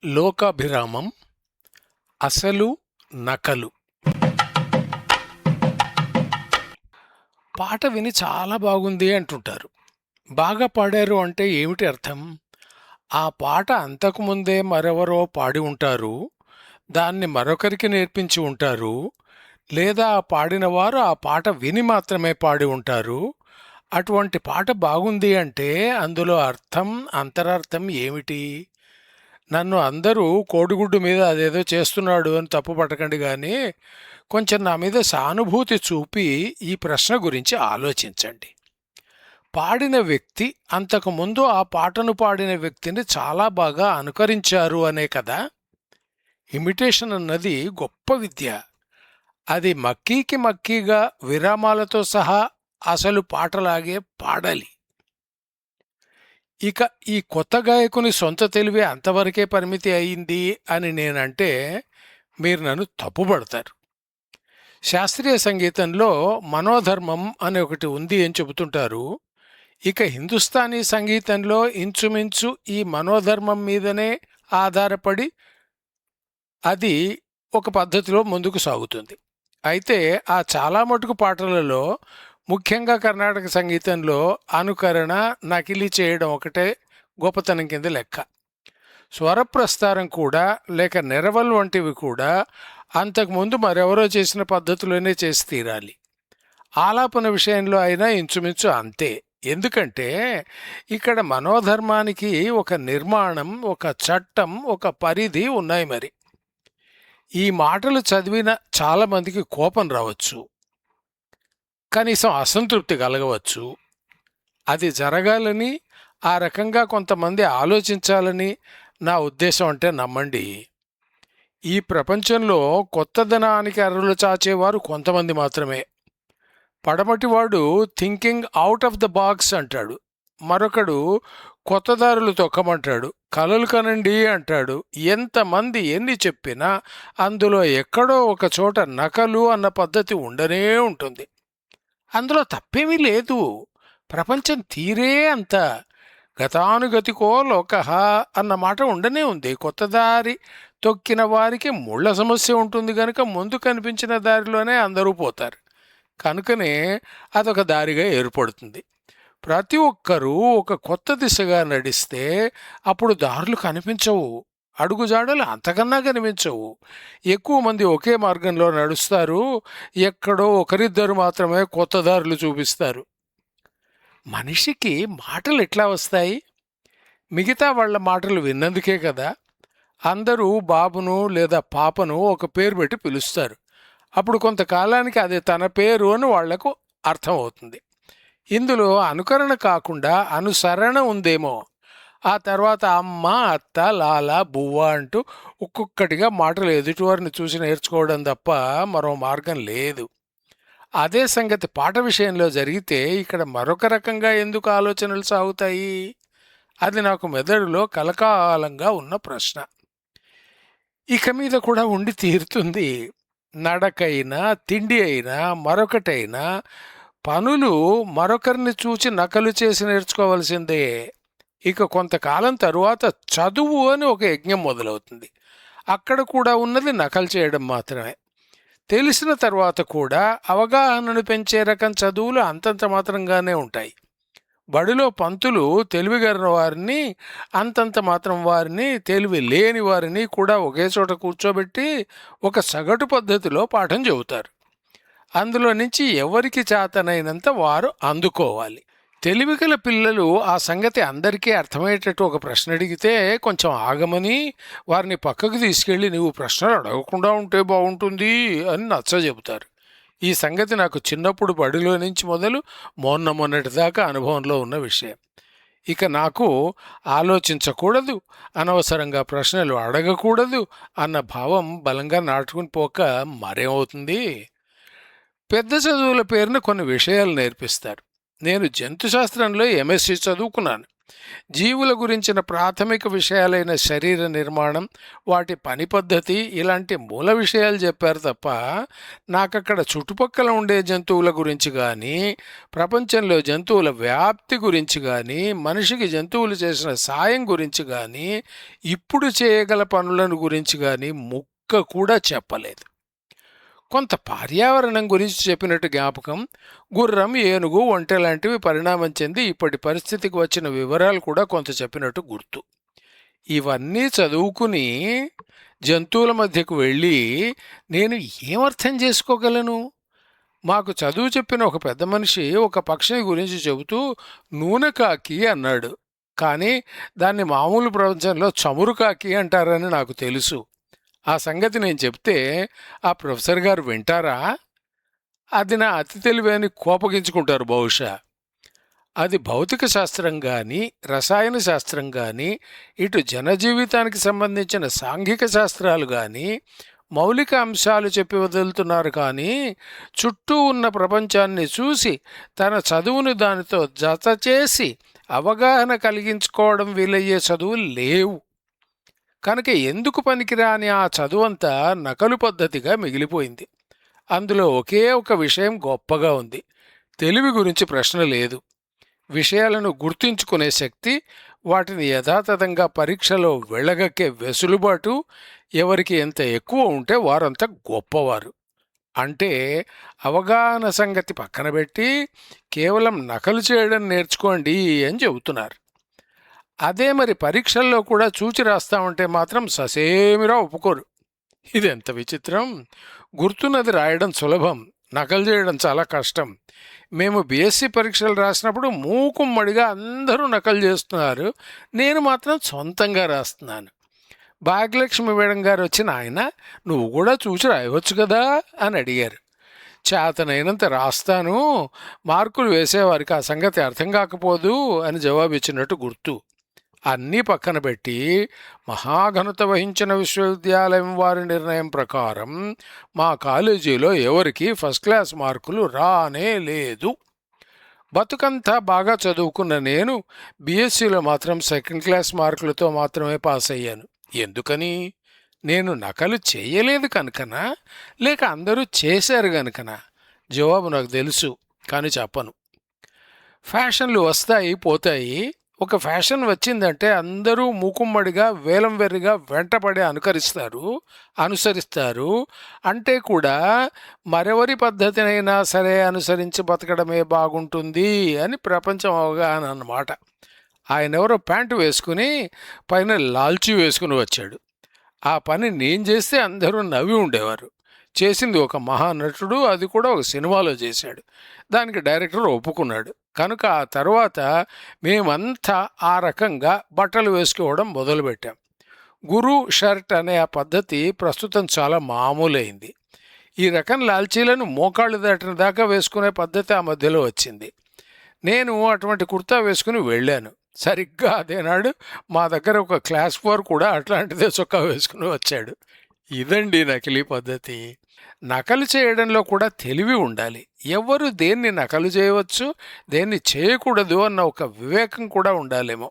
లోకాభిరామం అసలు నకలు. పాట విని చాలా బాగుంది అంటుంటారు. బాగా పాడారు అంటే ఏమిటి అర్థం? ఆ పాట అంతకుముందే మరెవరో పాడి ఉంటారు, దాన్ని మరొకరికి నేర్పించి ఉంటారు, లేదా ఆ పాడినవారు ఆ పాట విని మాత్రమే పాడి ఉంటారు. అటువంటి పాట బాగుంది అంటే అందులో అర్థం, అంతరార్థం ఏమిటి? నన్ను అందరూ కోడిగుడ్డు మీద అదేదో చేస్తున్నాడు అని తప్పు పట్టకండి, కానీ కొంచెం నా మీద సానుభూతి చూపి ఈ ప్రశ్న గురించి ఆలోచించండి. పాడిన వ్యక్తి అంతకుముందు ఆ పాటను పాడిన వ్యక్తిని చాలా బాగా అనుకరించారు అనే కదా. ఇమిటేషన్ అన్నది గొప్ప విద్య. అది మక్కీకి మక్కీగా విరామాలతో సహా అసలు పాటలాగే పాడాలి. ఇక ఈ కొత్త గాయకుని సొంత తెలివి అంతవరకే పరిమితి అయింది అని నేనంటే మీరు నన్ను తప్పుపడతారు. శాస్త్రీయ సంగీతంలో మనోధర్మం అనే ఒకటి ఉంది అని చెబుతుంటారు. ఇక హిందుస్థానీ సంగీతంలో ఇంచుమించు ఈ మనోధర్మం మీదనే ఆధారపడి అది ఒక పద్ధతిలో ముందుకు సాగుతుంది. అయితే ఆ చాలా మటుకు పాటలలో, ముఖ్యంగా కర్ణాటక సంగీతంలో అనుకరణ, నకిలీ చేయడం ఒకటే గొప్పతనం కింద లెక్క. స్వరప్రస్తారం కూడా లేక నెరవల్ వంటివి కూడా అంతకుముందు మరెవరో చేసిన పద్ధతిలోనే చేసి తీరాలి. ఆలాపన విషయంలో అయినా ఇంచుమించు అంతే. ఎందుకంటే ఇక్కడ మనోధర్మానికి ఒక నిర్మాణం, ఒక చట్టం, ఒక పరిధి ఉన్నాయి. మరి ఈ మాటలు చదివిన చాలామందికి కోపం రావచ్చు, కనీసం అసంతృప్తి కలగవచ్చు. అది జరగాలని, ఆ రకంగా కొంతమంది ఆలోచించాలని నా ఉద్దేశం అంటే నమ్మండి. ఈ ప్రపంచంలో కొత్తదనానికి అర్రులు చాచేవారు కొంతమంది మాత్రమే. పడమటివాడు thinking out of the box అంటాడు, మరొకడు కొత్త దారులు తొక్కమంటాడు, కలలు కనండి అంటాడు. ఎంతమంది ఎన్ని చెప్పినా అందులో ఎక్కడో ఒక చోట నకలు అన్న పద్ధతి ఉండనే ఉంటుంది. అందులో తప్పేమీ లేదు. ప్రపంచం తీరే అంత. గతానుగతికో లోకః అన్న మాట ఉండనే ఉంది. కొత్త దారి తొక్కిన వారికి ముళ్ళ సమస్య ఉంటుంది కనుక ముందు కనిపించిన దారిలోనే అందరూ పోతారు. కనుకనే అదొక దారిగా ఏర్పడుతుంది. ప్రతి ఒక్కరూ ఒక కొత్త దిశగా నడిస్తే అప్పుడు దారులు కనిపించవు, అడుగుజాడలు అంతకన్నా కనిపించవు. ఎక్కువ మంది ఒకే మార్గంలో నడుస్తారు, ఎక్కడో ఒకరిద్దరు మాత్రమే కొత్త దారులు చూపిస్తారు. మనిషికి మాటలు ఎట్లా వస్తాయి? మిగతా వాళ్ళ మాటలు విన్నందుకే కదా. అందరూ బాబును లేదా పాపను ఒక పేరు పెట్టి పిలుస్తారు. అప్పుడు కొంతకాలానికి అది తన పేరు అని వాళ్లకు అర్థమవుతుంది. ఇందులో అనుకరణ కాకుండా అనుసరణ ఉందేమో. ఆ తర్వాత అమ్మ, అత్త, లాల, బువ్వ అంటూ ఒక్కొక్కటిగా మాటలు ఎదుటివారిని చూసి నేర్చుకోవడం తప్ప మరో మార్గం లేదు. అదే సంగతి పాట విషయంలో జరిగితే ఇక్కడ మరొక రకంగా ఎందుకు ఆలోచనలు సాగుతాయి? అది నాకు మెదడులో కలకాలంగా ఉన్న ప్రశ్న. ఇక మీద కూడా ఉండి తీరుతుంది. నడకైనా, తిండి అయినా, మరొకటైనా పనులు మరొకరిని చూచి నకలు చేసి నేర్చుకోవలసిందే. ఇక కొంతకాలం తరువాత చదువు అని ఒక యజ్ఞం మొదలవుతుంది. అక్కడ కూడా ఉన్నది నకలు చేయడం మాత్రమే. తెలిసిన తర్వాత కూడా అవగాహనను పెంచే రకం చదువులు అంతంత మాత్రంగానే ఉంటాయి. బడిలో పంతులు తెలివిగల వారిని, అంతంత మాత్రం వారిని, తెలివి లేని వారిని కూడా ఒకే చోట కూర్చోబెట్టి ఒక సగటు పద్ధతిలో పాఠం చెబుతారు. అందులో నుంచి ఎవరికి చేతనైనంత వారు అందుకోవాలి. తెలివిగల పిల్లలు ఆ సంగతి అందరికీ అర్థమయ్యేటట్టు ఒక ప్రశ్న అడిగితే కొంచెం ఆగమని వారిని పక్కకు తీసుకెళ్ళి నీవు ప్రశ్నలు అడగకుండా ఉంటే బాగుంటుంది అని నచ్చజెబుతారు. ఈ సంగతి నాకు చిన్నప్పుడు బడిలో నుంచి మొదలు మొన్నటిదాకా అనుభవంలో ఉన్న విషయం. ఇక నాకు ఆలోచించకూడదు, అనవసరంగా ప్రశ్నలు అడగకూడదు అన్న భావం బలంగా నాటుకుని పోక మరేమవుతుంది? పెద్ద చదువుల పేరున కొన్ని విషయాలు నేర్పిస్తారు. నేను జంతుశాస్త్రంలో ఎంఎస్సి చదువుకున్నాను. జీవుల గురించిన ప్రాథమిక విషయాలైన శరీర నిర్మాణం, వాటి పని పద్ధతి ఇలాంటి మూల విషయాలు చెప్పారు తప్ప నాకక్కడ చుట్టుపక్కల ఉండే జంతువుల గురించి కానీ, ప్రపంచంలో జంతువుల వ్యాప్తి గురించి కానీ, మనిషికి జంతువులు చేసిన సాయం గురించి కానీ, ఇప్పుడు చేయగల పనులను గురించి కానీ ముక్క కూడా చెప్పలేదు. కొంత పర్యావరణం గురించి చెప్పినట్టు జ్ఞాపకం. గుర్రం, ఏనుగు, ఒంటె లాంటివి పరిణామం చెంది ఇప్పటి పరిస్థితికి వచ్చిన వివరాలు కూడా కొంత చెప్పినట్టు గుర్తు. ఇవన్నీ చదువుకుని జంతువుల మధ్యకు వెళ్ళి నేను ఏమర్థం చేసుకోగలను? మాకు చదువు చెప్పిన ఒక పెద్ద మనిషి ఒక పక్షిని గురించి చెబుతూ నూనె కాకి అన్నాడు. కానీ దాన్ని మామూలు ప్రపంచంలో చమురు కాకి అంటారని నాకు తెలుసు. ఆ సంగతి నేను చెప్తే ఆ ప్రొఫెసర్ గారు వింటారా? అది నా అతి తెలివి అని కోపగించుకుంటారు బహుశా. అది భౌతిక శాస్త్రం కానీ, రసాయన శాస్త్రం కానీ, ఇటు జనజీవితానికి సంబంధించిన సాంఘిక శాస్త్రాలు కానీ, మౌలిక అంశాలు చెప్పి వదులుతున్నారు కానీ, చుట్టూ ఉన్న ప్రపంచాన్ని చూసి తన చదువును దానితో జత చేసి అవగాహన కలిగించుకోవడం వీలయ్యే చదువులు లేవు. కనుక ఎందుకు పనికిరాని ఆ చదువంతా నకలు పద్ధతిగా మిగిలిపోయింది. అందులో ఒకే ఒక విషయం గొప్పగా ఉంది. తెలివి గురించి ప్రశ్న లేదు. విషయాలను గుర్తుంచుకునే శక్తి, వాటిని యథాతథంగా పరీక్షలో వెళ్ళగక్కే వెసులుబాటు ఎవరికి ఎంత ఎక్కువ ఉంటే వారంత గొప్పవారు. అంటే అవగాహన సంగతి పక్కన పెట్టి కేవలం నకలు చేయడం నేర్చుకోండి అని చెబుతున్నారు. అదే మరి పరీక్షల్లో కూడా చూచి రాస్తామంటే మాత్రం ససేమిరా ఒప్పుకోరు. ఇదెంత విచిత్రం! గుర్తున్నది రాయడం సులభం, నకలు చేయడం చాలా కష్టం. మేము బీఎస్సీ పరీక్షలు రాసినప్పుడు మూకుమ్మడిగా అందరూ నకలు చేస్తున్నారు, నేను మాత్రం సొంతంగా రాస్తున్నాను. భాగ్యలక్ష్మి మేడం గారు వచ్చి నాయన నువ్వు కూడా చూసి రాయవచ్చు కదా అని అడిగారు. చేతనైనంత రాస్తాను, మార్కులు వేసేవారికి ఆ సంగతి అర్థం కాకపోదు అని జవాబిచ్చినట్టు గుర్తు. అన్నీ పక్కన పెట్టి మహాఘనత వహించిన విశ్వవిద్యాలయం వారి నిర్ణయం ప్రకారం మా కాలేజీలో ఎవరికి ఫస్ట్ క్లాస్ మార్కులు రానే లేదు. బతుకంతా బాగా చదువుకున్న నేను బీఎస్సీలో మాత్రం సెకండ్ క్లాస్ మార్కులతో మాత్రమే పాస్ అయ్యాను. ఎందుకని? నేను నకలు చేయలేదు కనుకనా, లేక అందరూ చేశారు కనుకనా? జవాబు నాకు తెలుసు, కానీ చెప్పను. ఫ్యాషన్లు వస్తాయి పోతాయి. ఒక ఫ్యాషన్ వచ్చిందంటే అందరూ మూకుమ్మడిగా వేలం వెర్రిగా వెంటపడి అనుసరిస్తారు. అంటే కూడా మరెవరి పద్ధతినైనా సరే అనుసరించి బతకడమే బాగుంటుంది అని ప్రపంచం అవగాహన అన్నమాట. ఆయనెవరో ప్యాంటు వేసుకుని పైన లాల్చీ వేసుకుని వచ్చాడు. ఆ పని నేను చేస్తే అందరూ నవ్వి ఉండేవారు. చేసింది ఒక మహానటుడు, అది కూడా ఒక సినిమాలో చేశాడు. దానికి డైరెక్టర్ ఒప్పుకున్నాడు. కనుక ఆ తర్వాత మేమంతా ఆ రకంగా బట్టలు వేసుకోవడం మొదలుపెట్టాం. గురు షర్ట్ అనే ఆ పద్ధతి ప్రస్తుతం చాలా మామూలైంది. ఈ రకం లాల్చీలను మోకాళ్ళు దాటిన దాకా వేసుకునే పద్ధతి ఆ మధ్యలో వచ్చింది. నేను అటువంటి కుర్తా వేసుకుని వెళ్ళాను. సరిగ్గా అదేనాడు మా దగ్గర ఒక క్లాస్ 4 కూడా అట్లాంటిదే చొక్కా వేసుకుని వచ్చాడు. ఇదండి నకిలీ పద్ధతి. నకలు చేయడంలో కూడా తెలివి ఉండాలి. ఎవరు దేన్ని నకలు చేయవచ్చు, దేన్ని చేయకూడదు అన్న ఒక వివేకం కూడా ఉండాలేమో.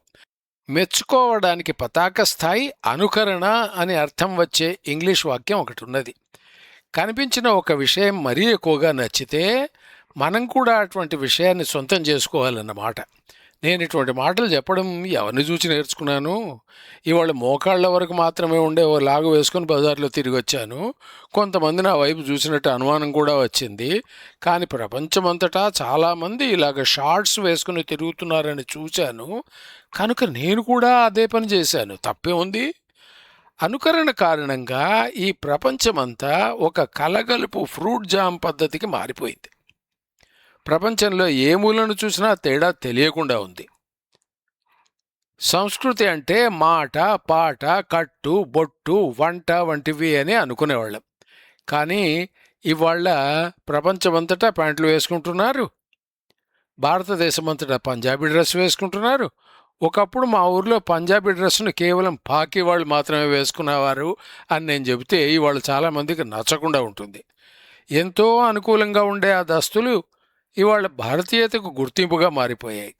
మెచ్చుకోవడానికి పతాక స్థాయి అనుకరణ అని అర్థం వచ్చే ఇంగ్లీష్ వాక్యం ఒకటి ఉన్నది. కనిపించిన ఒక విషయం మరీ ఎక్కువగా నచ్చితే మనం కూడా అటువంటి విషయాన్ని సొంతం చేసుకోవాలన్నమాట. నేను ఇటువంటి మాటలు చెప్పడం ఎవరిని చూసి నేర్చుకున్నాను? ఇవాళ మోకాళ్ళ వరకు మాత్రమే ఉండే ఓ లాగు వేసుకుని బజార్లో తిరిగి వచ్చాను. కొంతమంది నా వైపు చూసినట్టు అనుమానం కూడా వచ్చింది. కానీ ప్రపంచమంతటా చాలామంది ఇలాగ షార్ట్స్ వేసుకుని తిరుగుతున్నారని చూశాను. కనుక నేను కూడా అదే పని చేశాను. తప్పే ఉంది? అనుకరణ కారణంగా ఈ ప్రపంచమంతా ఒక కలగలుపు ఫ్రూట్ జామ్ పద్ధతికి మారిపోయింది. ప్రపంచంలో ఏ మూలను చూసినా తేడా తెలియకుండా ఉంది. సంస్కృతి అంటే మాట, పాట, కట్టు, బొట్టు, వంట వంటివి అని అనుకునేవాళ్ళం. కానీ ఇవాళ ప్రపంచమంతటా ప్యాంట్లు వేసుకుంటున్నారు, భారతదేశమంతటా పంజాబీ డ్రెస్ వేసుకుంటున్నారు. ఒకప్పుడు మా ఊర్లో పంజాబీ డ్రెస్సును కేవలం పాకి వాళ్ళు మాత్రమే వేసుకునేవారు అని నేను చెబితే ఇవాళ చాలామందికి నచ్చకుండా ఉంటుంది. ఎంతో అనుకూలంగా ఉండే ఆ దస్తులు ఇవాళ భారతీయతకు గుర్తింపుగా మారిపోయాయి.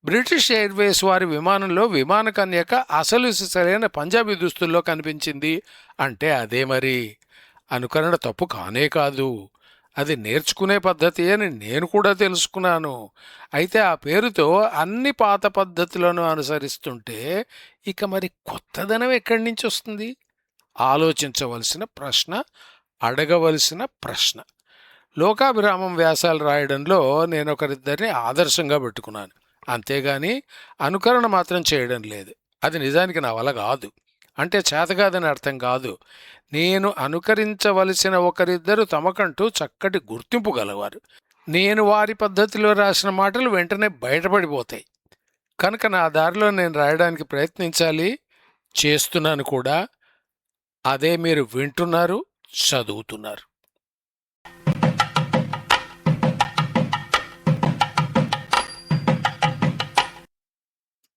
బ్రిటిష్ ఎయిర్వేస్ వారి విమానంలో విమాన కన్యక అసలు సిసలైన పంజాబీ దుస్తుల్లో కనిపించింది అంటే అదే మరి. అనుకరణ తప్పు కానే కాదు, అది నేర్చుకునే పద్ధతి అని నేను కూడా తెలుసుకున్నాను. అయితే ఆ పేరుతో అన్ని పాత పద్ధతులను అనుసరిస్తుంటే ఇక మరి కొత్తదనం ఎక్కడి నుంచి వస్తుంది? ఆలోచించవలసిన ప్రశ్న, అడగవలసిన ప్రశ్న. లోకాభిరామం వ్యాసాలు రాయడంలో నేను ఒకరిద్దరిని ఆదర్శంగా పెట్టుకున్నాను, అంతేగాని అనుకరణ మాత్రం చేయడం లేదు. అది నిజానికి నా వల్ల కాదు, అంటే చేతకాదని అర్థం కాదు. నేను అనుకరించవలసిన ఒకరిద్దరు తమకంటూ చక్కటి గుర్తింపు గలవారు. నేను వారి పద్ధతిలో రాసిన మాటలు వెంటనే బయటపడిపోతాయి. కనుక నా దారిలో నేను రాయడానికి ప్రయత్నించాలి, చేస్తున్నాను కూడా. అదే మీరు వింటున్నారు, చదువుతున్నారు.